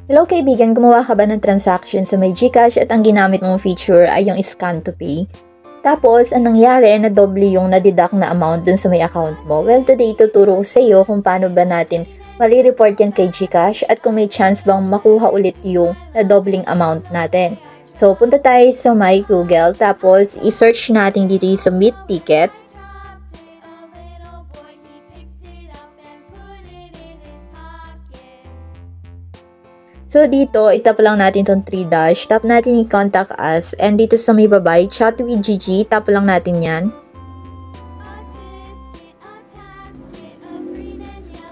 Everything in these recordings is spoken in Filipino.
Hello kaibigan, gumawa ka ba ng transaction sa may GCash at ang ginamit mong feature ay yung scan to pay? Tapos, ang nangyari na doble yung na-deduct na amount dun sa may account mo? Well, today tuturo ko sa iyo kung paano ba natin marireport yan kay GCash at kung may chance bang makuha ulit yung na-dobling amount natin. So, punta tayo sa my Google, tapos i-search natin dito yung submit ticket. So, dito, itap lang natin itong 3 dash. Tap natin yung contact us. And dito sa may babay, chat with Gigi. Tap lang natin yan.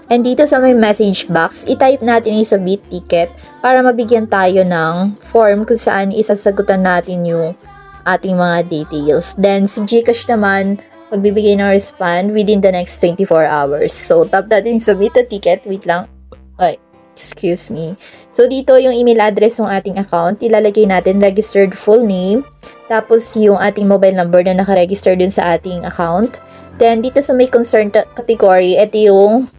And dito sa may message box, itype natin yung submit ticket para mabigyan tayo ng form kung saan isasagutan natin yung ating mga details. Then, si GCash naman, magbibigay ng respond within the next 24 hours. So, tap natin yung submit the ticket. Wait lang. Ay. Excuse me. So, dito yung email address ng ating account. Ilalagay natin registered full name. Tapos, yung ating mobile number na nakaregister dun sa ating account. Then, dito sa may concern category, ito yung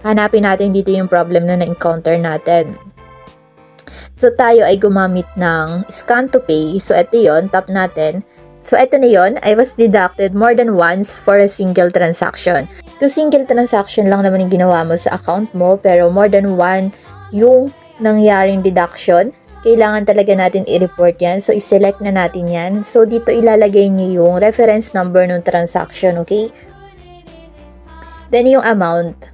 hanapin natin dito yung problem na na-encounter natin. So, tayo ay gumamit ng scan to pay. So, ito yun. Tap natin. So, ito na yun. I was deducted more than once for a single transaction. Kung single transaction lang naman yung ginawa mo sa account mo, pero more than one yung nangyaring deduction, kailangan talaga natin i-report yan. So, i-select na natin yan. So, dito ilalagay niyo yung reference number ng transaction, okay? Then, yung amount.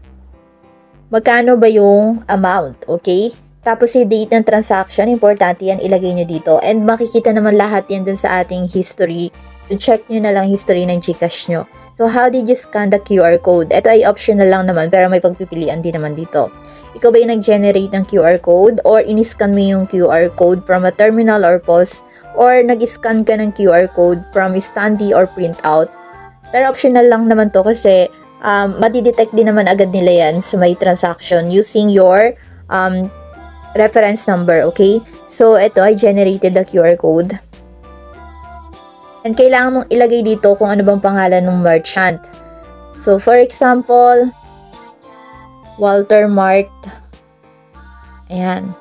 Magkano ba yung amount, okay? Tapos, yung date ng transaction, importante yan, ilagay nyo dito. And makikita naman lahat yan dun sa ating history. So, check nyo na lang history ng GCash nyo. So, how did you scan the QR code? Ito ay optional lang naman, pero may pagpipilian din naman dito. Ikaw ba yung nag-generate ng QR code? Or in-scan mo yung QR code from a terminal or POS? Or nag-scan ka ng QR code from standee or printout? Pero optional lang naman to kasi madidetect din naman agad nila yan sa may transaction using your reference number, okay? So, ito, I generated the QR code. And kailangan mong ilagay dito kung ano bang pangalan ng merchant. So, for example, Walter Mart. Ayan.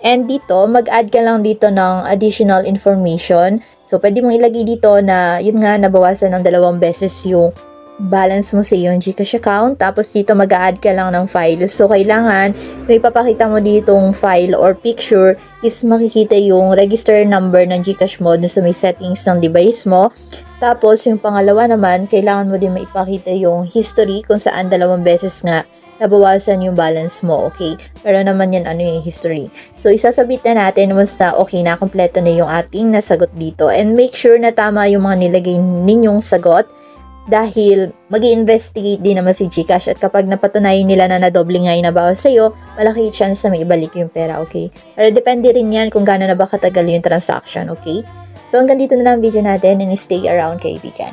And dito, mag-add ka lang dito ng additional information. So, pwede mong ilagay dito na, yun nga, nabawasan ng 2 beses yung balance mo sa iyong GCash account. Tapos dito mag-a-add ka lang ng file. So, kailangan may ipapakita mo ditong file or picture is makikita yung register number ng GCash mo dun sa may settings ng device mo. Tapos, yung pangalawa naman, kailangan mo din maipakita yung history kung saan 2 beses nga nabawasan yung balance mo, okay? Pero naman yan, ano yung history. So, isasabit na natin once na okay na, kompleto na yung ating nasagot dito. And make sure na tama yung mga nilagay ninyong sagot. Dahil mag-i-investigate din naman si GCash at kapag napatunayan nila na nadoble nga yung nabawas sa'yo, malaki chance na may ibalik yung pera, okay? Pero depende rin yan kung gaano na ba katagal yung transaction, okay? So hanggang dito na lang ang video natin and stay around kaibigan.